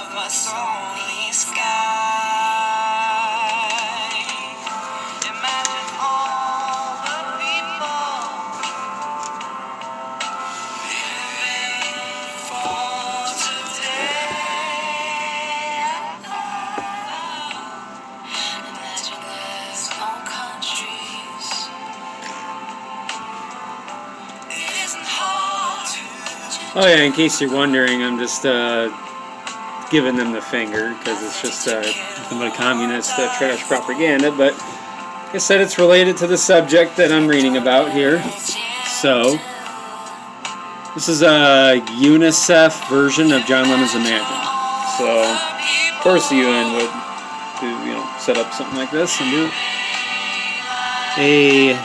of my sunny sky. Imagine all the people living for today. Imagine there's no countries. It isn't hard to. Oh yeah, in case you're wondering, I'm just giving them the finger because it's just nothing but communist trash propaganda. But like I said, it's related to the subject that I'm reading about here. So this is a UNICEF version of John Lennon's Imagine. So of course the UN would do, set up something like this and do a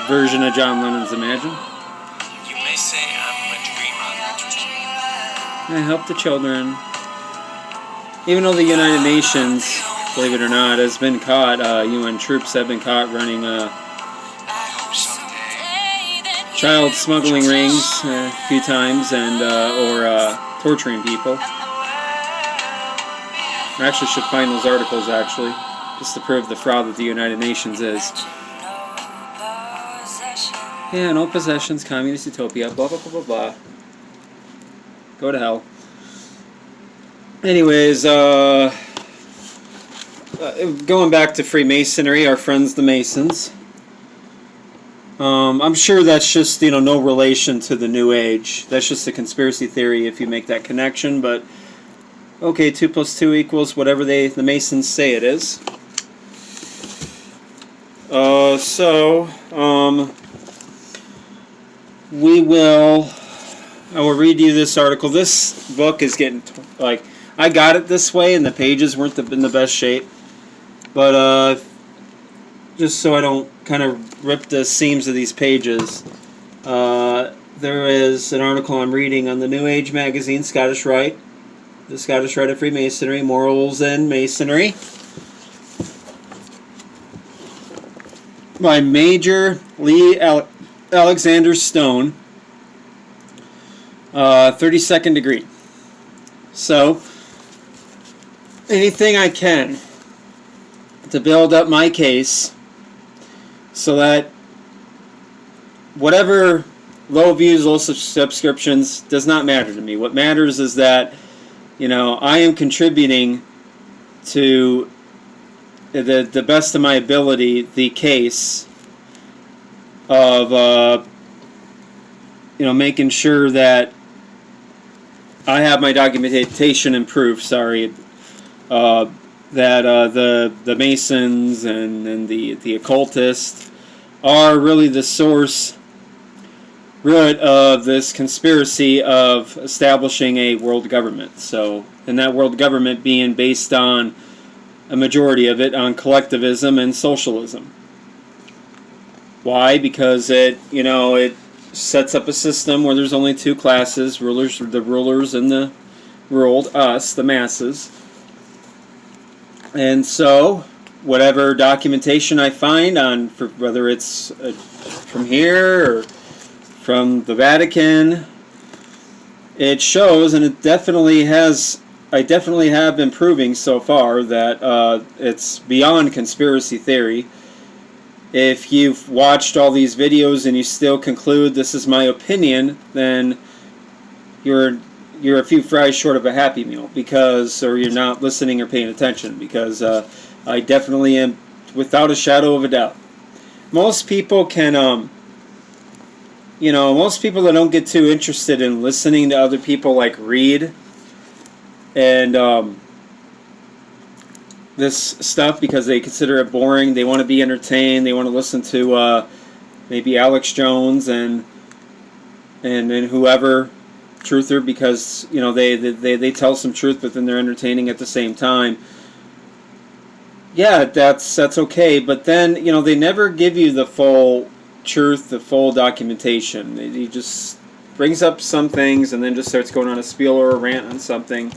version of John Lennon's Imagine. You may say I'm a dreamer. I help the children. Even though the United Nations, believe it or not, has been caught, UN troops have been caught running child smuggling rings a few times and or torturing people. I actually should find those articles just to prove the fraud that the United Nations is. Yeah, no possessions, communist utopia, blah blah blah blah blah. Go to hell. Anyways, going back to Freemasonry, our friends the Masons. I'm sure that's just, no relation to the New Age. That's just a conspiracy theory if you make that connection, but okay, 2 + 2 = whatever the Masons say it is. I will read you this article. This book is getting, I got it this way and the pages weren't in the best shape. But, just so I don't kind of rip the seams of these pages, there is an article I'm reading on the New Age Magazine, Scottish Rite, the Scottish Rite of Freemasonry, Morals and Masonry, by Major Lee Alexander Stone, 32nd degree. So, anything I can to build up my case so that whatever low views, low subscriptions does not matter to me. What matters is that, I am contributing to the best of my ability the case of making sure that I have my documentation and proof, that the Masons and the occultists are really the source root of this conspiracy of establishing a world government. So, and that world government being based on a majority of it on collectivism and socialism. Why? Because it sets up a system where there's only two classes, the rulers and the ruled, us, the masses. And so, whatever documentation I find on, whether it's from here or from the Vatican, it shows, and it definitely has, I definitely have been proving so far that it's beyond conspiracy theory. If you've watched all these videos and you still conclude this is my opinion, then you're a few fries short of a Happy Meal, or you're not listening or paying attention, because I definitely am, without a shadow of a doubt. Most people can, most people that don't get too interested in listening to other people read and this stuff because they consider it boring. They want to be entertained. They want to listen to maybe Alex Jones and whoever truther, because they tell some truth, but then they're entertaining at the same time. Yeah, that's okay. But then they never give you the full truth, the full documentation. He just brings up some things and then just starts going on a spiel or a rant on something.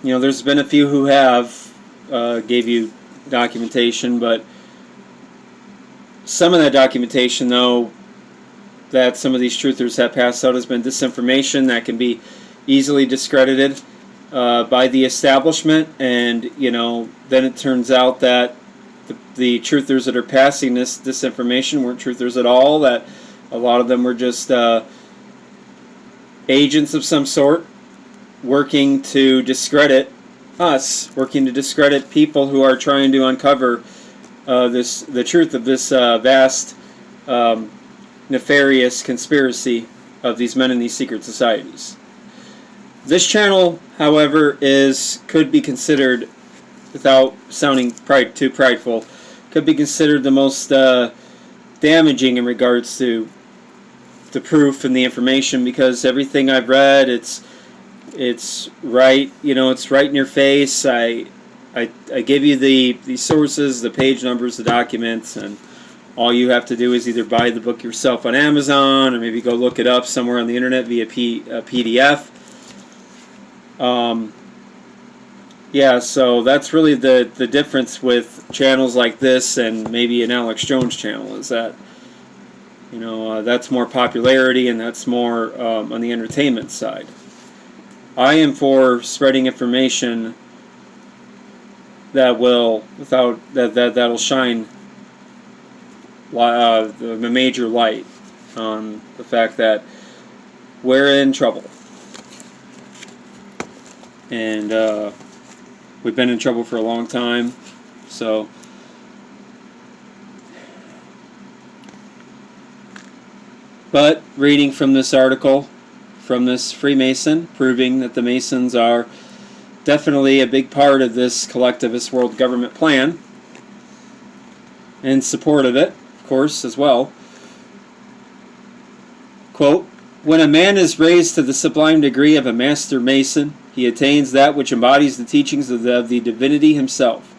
There's been a few who have gave you documentation, but some of that documentation, though, that some of these truthers have passed out has been disinformation that can be easily discredited by the establishment, and then it turns out that the truthers that are passing this disinformation weren't truthers at all, that a lot of them were just agents of some sort working to discredit us, working to discredit people who are trying to uncover the truth of this vast nefarious conspiracy of these men in these secret societies. This channel, however, could be considered, without sounding too prideful, could be considered the most damaging in regards to the proof and the information, because everything I've read, it's right, it's right in your face. I give you the sources, the page numbers, the documents, and all you have to do is either buy the book yourself on Amazon, or maybe go look it up somewhere on the internet via PDF. Yeah, so that's really the difference with channels like this and maybe an Alex Jones channel, is that that's more popularity, and that's more on the entertainment side. I am for spreading information that will that'll shine the major light on the fact that we're in trouble, and we've been in trouble for a long time. So but reading from this article from this Freemason, proving that the Masons are definitely a big part of this collectivist world government plan, in support of it, of course, as well. Quote, "When a man is raised to the sublime degree of a Master Mason, he attains that which embodies the teachings of the divinity himself.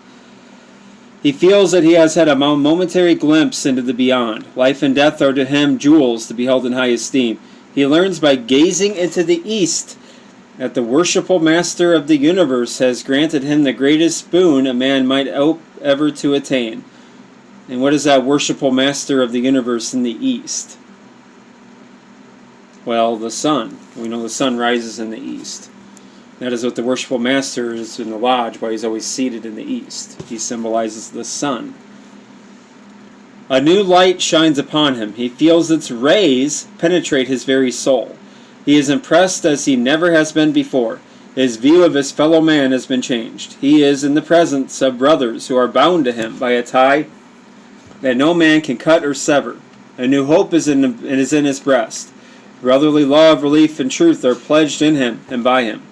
He feels that he has had a momentary glimpse into the beyond. Life and death are to him jewels to be held in high esteem. He learns by gazing into the East that the worshipful Master of the universe has granted him the greatest boon a man might hope ever to attain." And what is that worshipful Master of the universe in the East? Well, the sun. We know the sun rises in the East. That is what the worshipful Master is in the lodge, why he's always seated in the East. He symbolizes the sun. A new light shines upon him. He feels its rays penetrate his very soul. He is impressed as he never has been before. His view of his fellow man has been changed. He is in the presence of brothers who are bound to him by a tie that no man can cut or sever. A new hope is in his breast. Brotherly love, relief, and truth are pledged in him and by him.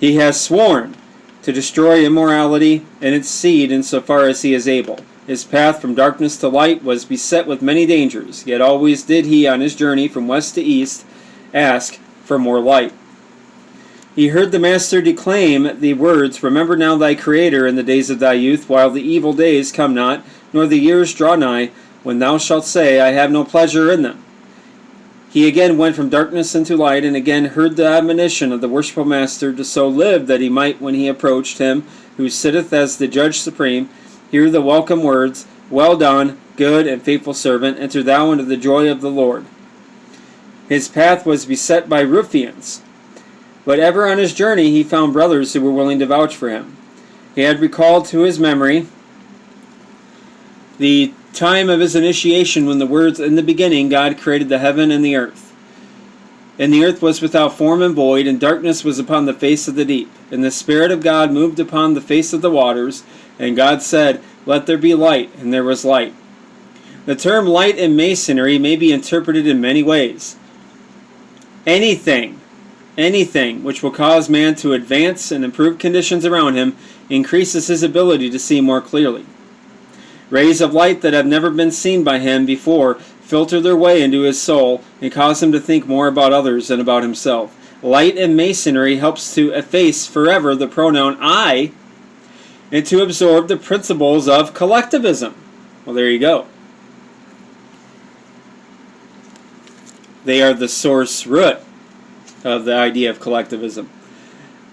He has sworn to destroy immorality and its seed insofar as he is able. His path from darkness to light was beset with many dangers, yet always did he, on his journey from west to east, ask for more light. He heard the Master declaim the words, "Remember now thy Creator in the days of thy youth, while the evil days come not, nor the years draw nigh, when thou shalt say, I have no pleasure in them." He again went from darkness into light, and again heard the admonition of the worshipful Master to so live that he might, when he approached him who sitteth as the Judge Supreme, hear the welcome words, "Well done, good and faithful servant, enter thou into the joy of the Lord." His path was beset by ruffians, but ever on his journey he found brothers who were willing to vouch for him. He had recalled to his memory the time of his initiation, when the words, "In the beginning God created the heaven and the earth. And the earth was without form and void, and darkness was upon the face of the deep. And the Spirit of God moved upon the face of the waters. And God said, Let there be light, and there was light." The term light in Masonry may be interpreted in many ways. Anything which will cause man to advance and improve conditions around him increases his ability to see more clearly. Rays of light that have never been seen by him before filter their way into his soul and cause him to think more about others than about himself. Light in Masonry helps to efface forever the pronoun I and to absorb the principles of collectivism. Well, there you go. They are the source root of the idea of collectivism.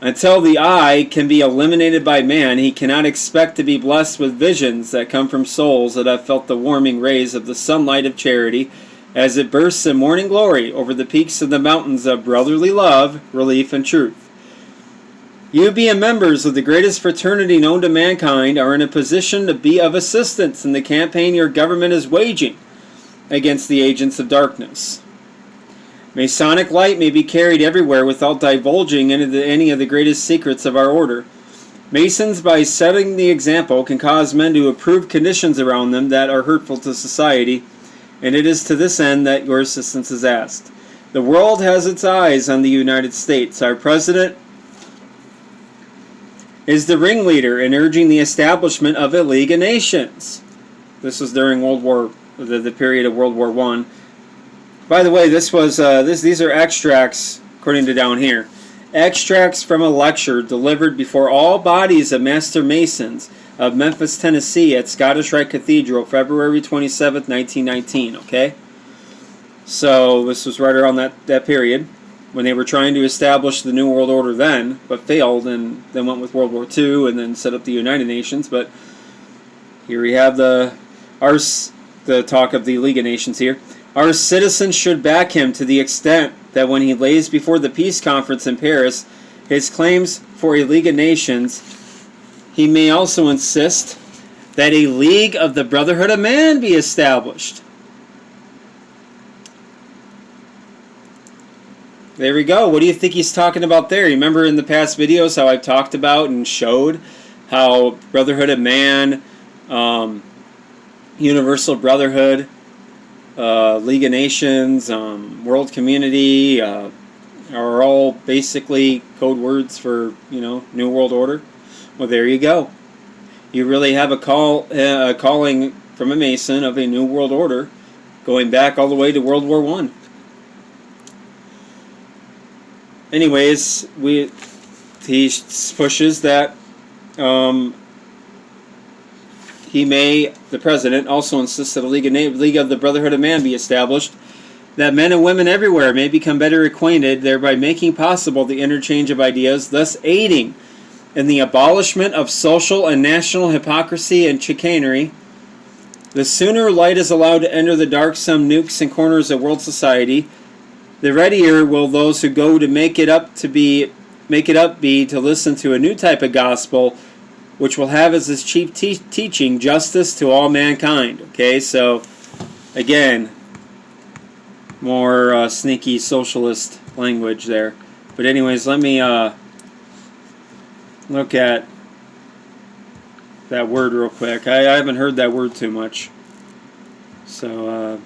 Until the I can be eliminated by man, he cannot expect to be blessed with visions that come from souls that have felt the warming rays of the sunlight of charity as it bursts in morning glory over the peaks of the mountains of brotherly love, relief, and truth. You being members of the greatest fraternity known to mankind are in a position to be of assistance in the campaign your government is waging against the agents of darkness. Masonic light may be carried everywhere without divulging any of the greatest secrets of our order. Masons, by setting the example, can cause men to approve conditions around them that are hurtful to society, and it is to this end that your assistance is asked. The world has its eyes on the United States. Our president is the ringleader in urging the establishment of a League of Nations. This was during the period of World War I. By the way, these are extracts, according to down here. Extracts from a lecture delivered before all bodies of Master Masons of Memphis, Tennessee at Scottish Rite Cathedral, February 27th, 1919, okay? So this was right around that period when they were trying to establish the New World Order then, but failed, and then went with World War II and then set up the United Nations. But here we have the talk of the League of Nations here. Our citizens should back him to the extent that when he lays before the peace conference in Paris his claims for a League of Nations, he may also insist that a League of the Brotherhood of Man be established. There we go. What do you think he's talking about there? Remember in the past videos how I've talked about and showed how Brotherhood of Man, Universal Brotherhood, League of Nations, World Community are all basically code words for, New World Order. Well, there you go. You really have a calling from a Mason of a New World Order going back all the way to World War I. Anyways, he pushes that the president also insists that a League of the Brotherhood of Man be established, that men and women everywhere may become better acquainted, thereby making possible the interchange of ideas, thus aiding in the abolishment of social and national hypocrisy and chicanery. The sooner light is allowed to enter the darksome nooks and corners of world society, the readier will those who go to make it up be to listen to a new type of gospel, which will have as its chief teaching justice to all mankind. Okay, so again, more sneaky socialist language there. But anyways, let me look at that word real quick. I haven't heard that word too much. So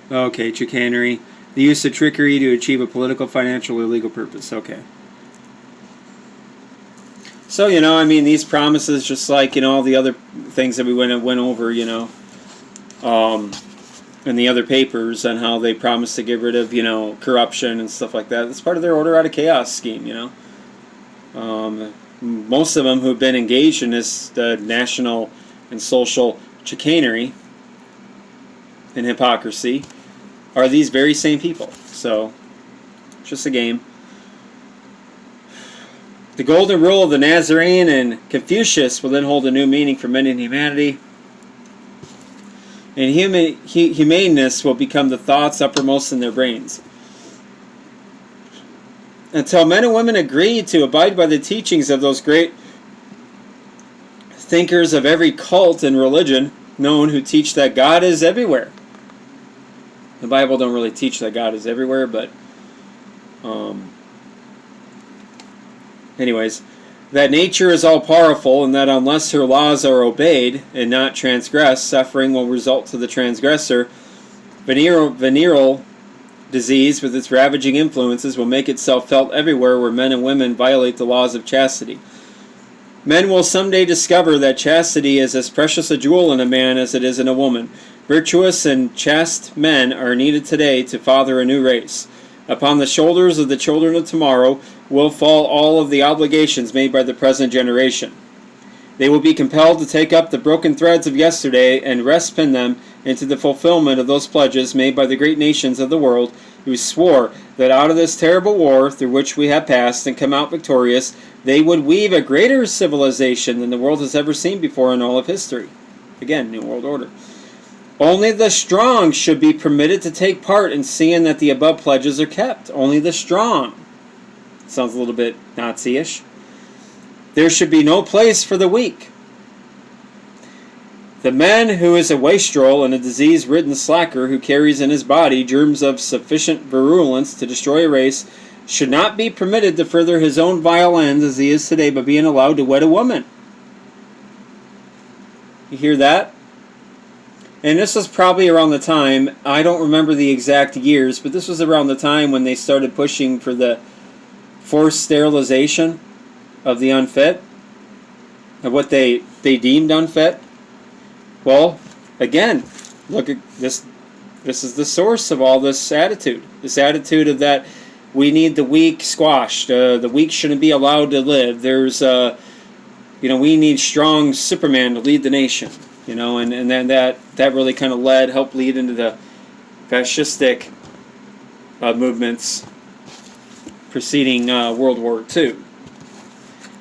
okay, chicanery. The use of trickery to achieve a political, financial, or legal purpose. Okay. So, these promises, just like, all the other things that we went over, in the other papers on how they promised to get rid of, corruption and stuff like that. That's part of their order out of chaos scheme, Most of them who've been engaged in this national and social chicanery and hypocrisy are these very same people. So, it's just a game. The golden rule of the Nazarene and Confucius will then hold a new meaning for men and humanity. And humaneness will become the thoughts uppermost in their brains. Until men and women agree to abide by the teachings of those great thinkers of every cult and religion known who teach that God is everywhere. The Bible don't really teach that God is everywhere, but anyways, that nature is all-powerful and that unless her laws are obeyed and not transgressed, suffering will result to the transgressor. Venereal disease with its ravaging influences will make itself felt everywhere where men and women violate the laws of chastity. Men will someday discover that chastity is as precious a jewel in a man as it is in a woman. Virtuous and chaste men are needed today to father a new race. Upon the shoulders of the children of tomorrow will fall all of the obligations made by the present generation. They will be compelled to take up the broken threads of yesterday and respin them into the fulfillment of those pledges made by the great nations of the world who swore that out of this terrible war through which we have passed and come out victorious, they would weave a greater civilization than the world has ever seen before in all of history. Again, New World Order. Only the strong should be permitted to take part in seeing that the above pledges are kept. Only the strong. Sounds a little bit Nazi-ish. There should be no place for the weak. The man who is a wastrel and a disease-ridden slacker who carries in his body germs of sufficient virulence to destroy a race should not be permitted to further his own vile ends as he is today by being allowed to wed a woman. You hear that? And this was probably around the time, I don't remember the exact years, but this was around the time when they started pushing for the forced sterilization of the unfit, of what they deemed unfit. Well, again, look at this. This is the source of all this attitude. This attitude of that we need the weak squashed. The weak shouldn't be allowed to live. There's, we need strong Superman to lead the nation. And then that really kind of helped lead into the fascistic movements preceding World War II.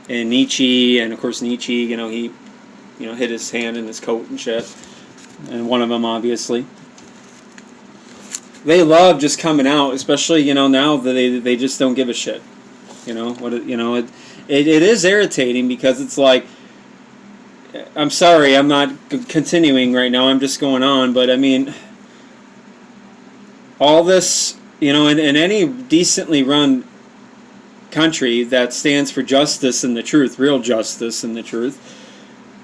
And Nietzsche, he hid his hand in his coat and shit. And one of them, obviously. They love just coming out, especially, now that they just don't give a shit. It is irritating because it's like, I'm sorry, I'm not continuing right now, I'm just going on, but I mean, all this, in any decently run country that stands for justice and the truth, real justice and the truth,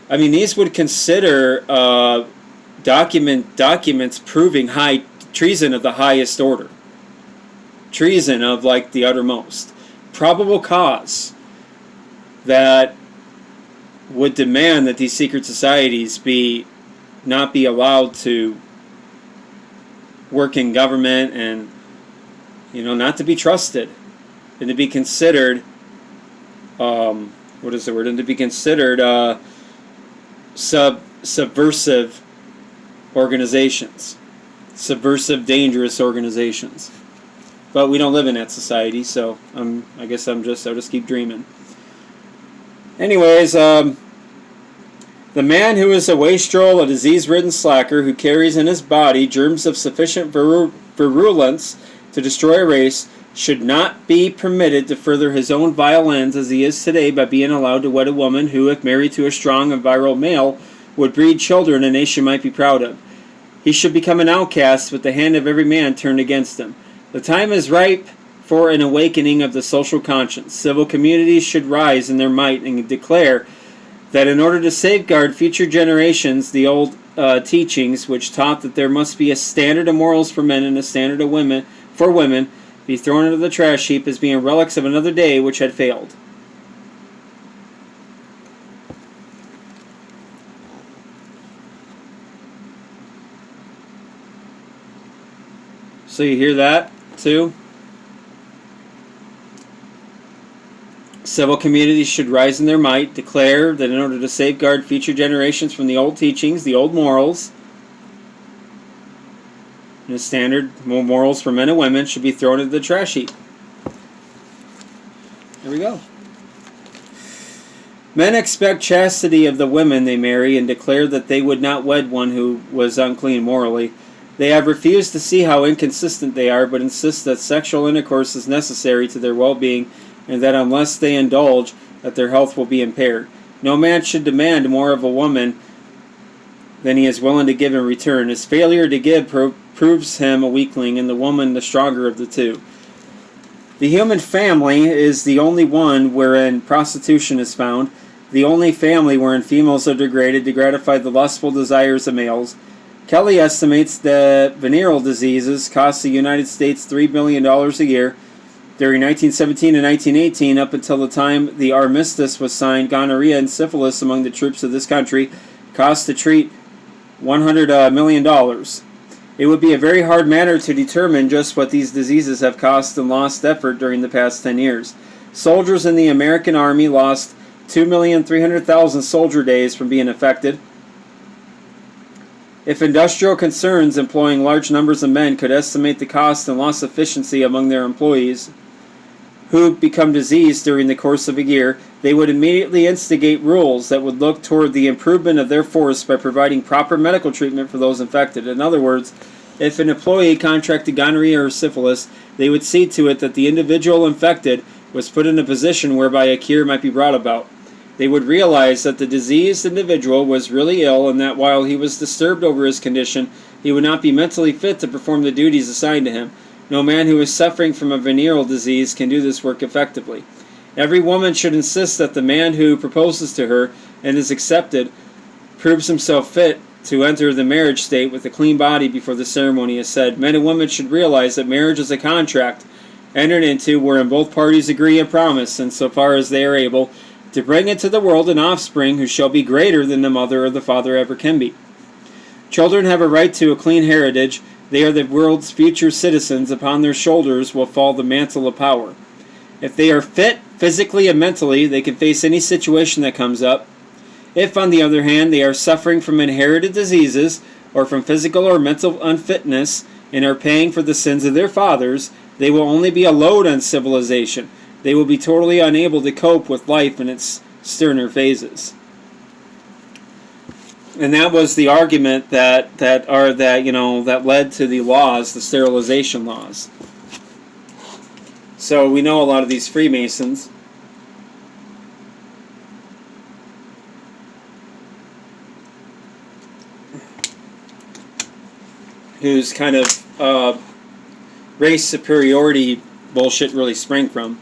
I mean, these would consider documents proving high treason of the highest order. Treason of, like, the uttermost. Probable cause that would demand that these secret societies not be allowed to work in government and, not to be trusted. And to be considered, and to be considered subversive organizations. Subversive, dangerous organizations. But we don't live in that society, so I guess I'll just keep dreaming. Anyways, the man who is a wastrel, a disease-ridden slacker who carries in his body germs of sufficient virulence to destroy a race should not be permitted to further his own vile ends as he is today by being allowed to wed a woman who, if married to a strong and virile male, would breed children a nation might be proud of. He should become an outcast with the hand of every man turned against him. The time is ripe for an awakening of the social conscience. Civil communities should rise in their might and declare that in order to safeguard future generations, the old teachings which taught that there must be a standard of morals for men and a standard of women for women be thrown into the trash heap as being relics of another day which had failed. So you hear that too? Civil communities should rise in their might, declare that in order to safeguard future generations from the old teachings, the old morals, and the standard morals for men and women should be thrown into the trash heap. There we go. Men expect chastity of the women they marry and declare that they would not wed one who was unclean morally. They have refused to see how inconsistent they are, but insist that sexual intercourse is necessary to their well-being and that unless they indulge, that their health will be impaired. No man should demand more of a woman than he is willing to give in return. His failure to give proves him a weakling, and the woman the stronger of the two. The human family is the only one wherein prostitution is found, the only family wherein females are degraded to gratify the lustful desires of males. Kelly estimates that venereal diseases cost the United States $3 billion a year. During 1917 and 1918, up until the time the armistice was signed, gonorrhea and syphilis among the troops of this country cost to treat $100 million. It would be a very hard matter to determine just what these diseases have cost and lost effort during the past 10 years. Soldiers in the American Army lost 2,300,000 soldier days from being affected. If industrial concerns employing large numbers of men could estimate the cost and loss efficiency among their employees who become diseased during the course of a year, they would immediately instigate rules that would look toward the improvement of their force by providing proper medical treatment for those infected. In other words, if an employee contracted gonorrhea or syphilis, they would see to it that the individual infected was put in a position whereby a cure might be brought about. They would realize that the diseased individual was really ill and that while he was disturbed over his condition, he would not be mentally fit to perform the duties assigned to him. No man who is suffering from a venereal disease can do this work effectively. Every woman should insist that the man who proposes to her and is accepted proves himself fit to enter the marriage state with a clean body before the ceremony is said. Men and women should realize that marriage is a contract entered into wherein both parties agree and promise, insofar as they are able, to bring into the world an offspring who shall be greater than the mother or the father ever can be. Children have a right to a clean heritage. They are the world's future citizens. Upon their shoulders will fall the mantle of power. If they are fit physically and mentally, they can face any situation that comes up. If, on the other hand, they are suffering from inherited diseases or from physical or mental unfitness and are paying for the sins of their fathers, they will only be a load on civilization. They will be totally unable to cope with life in its sterner phases. And that was the argument that led to the laws, the sterilization laws. So we know a lot of these Freemasons whose kind of race superiority bullshit really sprang from,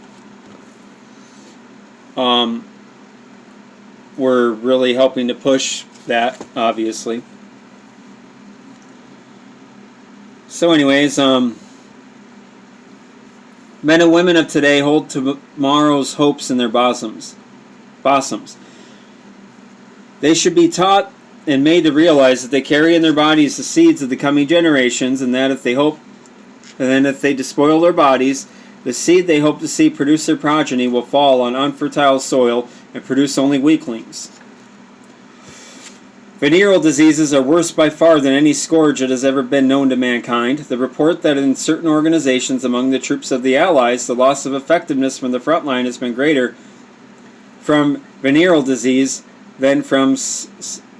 were really helping to push that, obviously. So anyways, men and women of today hold tomorrow's hopes in their bosoms. They should be taught and made to realize that they carry in their bodies the seeds of the coming generations, and that if they despoil their bodies, the seed they hope to see produce their progeny will fall on unfertile soil and produce only weaklings. Venereal diseases are worse by far than any scourge that has ever been known to mankind. The report that in certain organizations among the troops of the Allies, the loss of effectiveness from the front line has been greater from venereal disease than from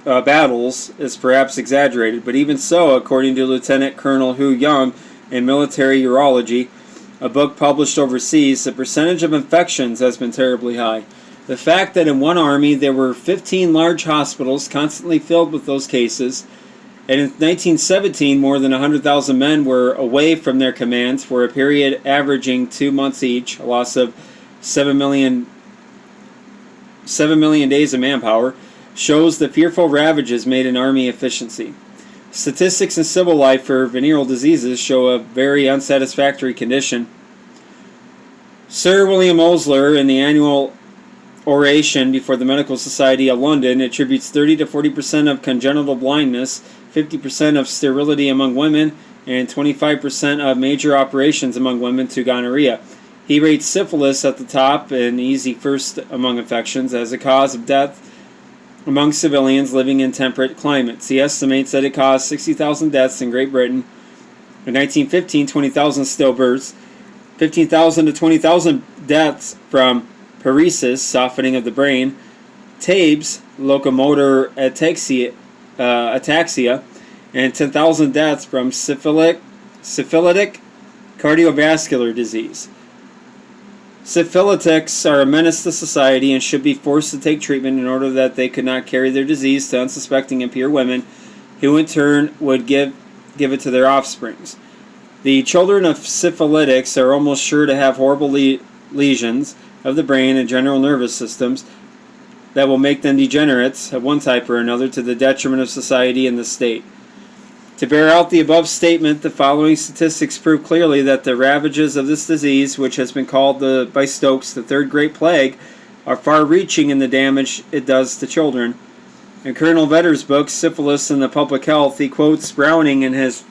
battles is perhaps exaggerated, but even so, according to Lieutenant Colonel Hu Young in Military Urology, a book published overseas, the percentage of infections has been terribly high. The fact that in one army there were 15 large hospitals constantly filled with those cases, and in 1917 more than 100,000 men were away from their commands for a period averaging 2 months each, a loss of 7 million days of manpower, shows the fearful ravages made in army efficiency. Statistics in civil life for venereal diseases show a very unsatisfactory condition. Sir William Osler, in the annual oration before the Medical Society of London, attributes 30 to 40% of congenital blindness, 50% of sterility among women, and 25% of major operations among women to gonorrhea. He rates syphilis at the top, an easy first among infections, as a cause of death among civilians living in temperate climates. He estimates that it caused 60,000 deaths in Great Britain. In 1915, 20,000 stillbirths, 15,000 to 20,000 deaths from paresis, softening of the brain, TABES, locomotor ataxia, and 10,000 deaths from syphilitic cardiovascular disease. Syphilitics are a menace to society and should be forced to take treatment in order that they could not carry their disease to unsuspecting impure women, who in turn would give it to their offsprings. The children of syphilitics are almost sure to have horrible lesions of the brain and general nervous systems that will make them degenerates of one type or another to the detriment of society and the state. To bear out the above statement, the following statistics prove clearly that the ravages of this disease, which has been called by Stokes the Third Great Plague, are far-reaching in the damage it does to children. In Colonel Vedder's book, Syphilis and the Public Health, he quotes Browning in his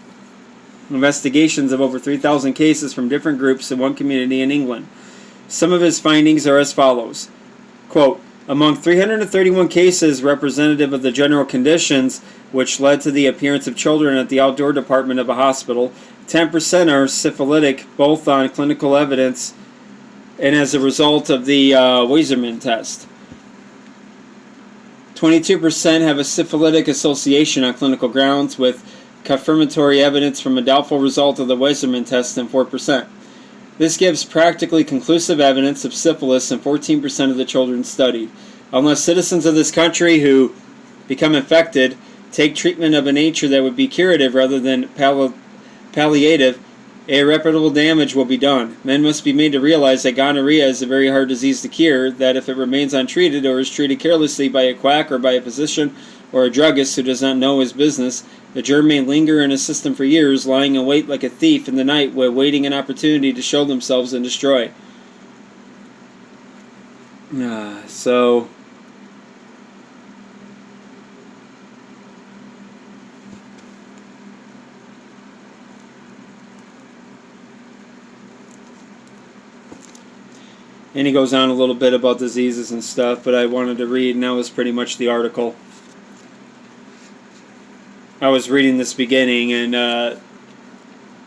investigations of over 3,000 cases from different groups in one community in England. Some of his findings are as follows. Quote, Among 331 cases representative of the general conditions which led to the appearance of children at the outdoor department of a hospital, 10% are syphilitic, both on clinical evidence and as a result of the Weizmann test. 22% have a syphilitic association on clinical grounds, with confirmatory evidence from a doubtful result of the Weizmann test in 4%. This gives practically conclusive evidence of syphilis in 14% of the children studied. Unless citizens of this country who become infected take treatment of a nature that would be curative rather than palliative, irreparable damage will be done. Men must be made to realize that gonorrhea is a very hard disease to cure, that if it remains untreated or is treated carelessly by a quack or by a physician or a druggist who does not know his business, the germ may linger in a system for years, lying in wait like a thief in the night, awaiting an opportunity to show themselves and destroy. So and he goes on a little bit about diseases and stuff, but I wanted to read, and that was pretty much the article. I was reading this beginning, and I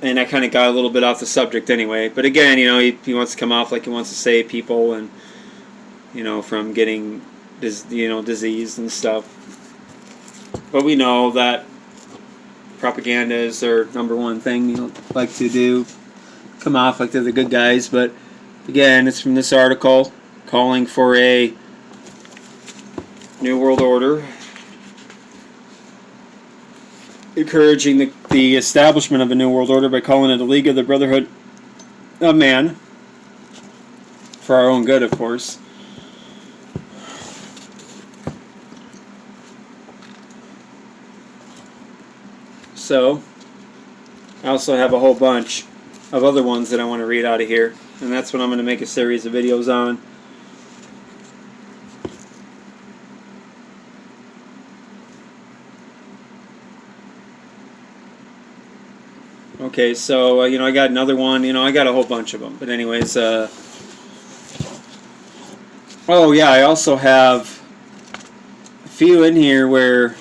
kind of got a little bit off the subject anyway. But again, he wants to come off like he wants to save people, and from getting disease and stuff. But we know that propaganda is their number one thing. Like to do, come off like they're the good guys, but. Again, it's from this article calling for a New World Order, encouraging the establishment of a New World Order by calling it a League of the Brotherhood of Man, for our own good, of course. So, I also have a whole bunch of other ones that I want to read out of here. And that's what I'm going to make a series of videos on. Okay, so, I got another one. I got a whole bunch of them. But anyways, oh, yeah, I also have a few in here where...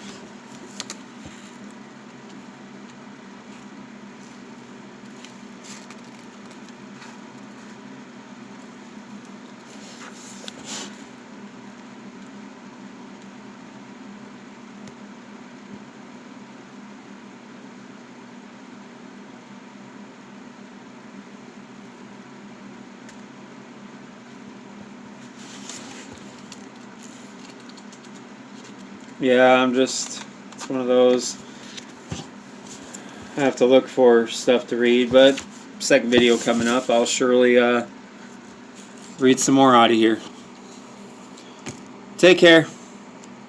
Yeah, it's one of those. I have to look for stuff to read, but second video coming up, I'll surely read some more out of here. Take care.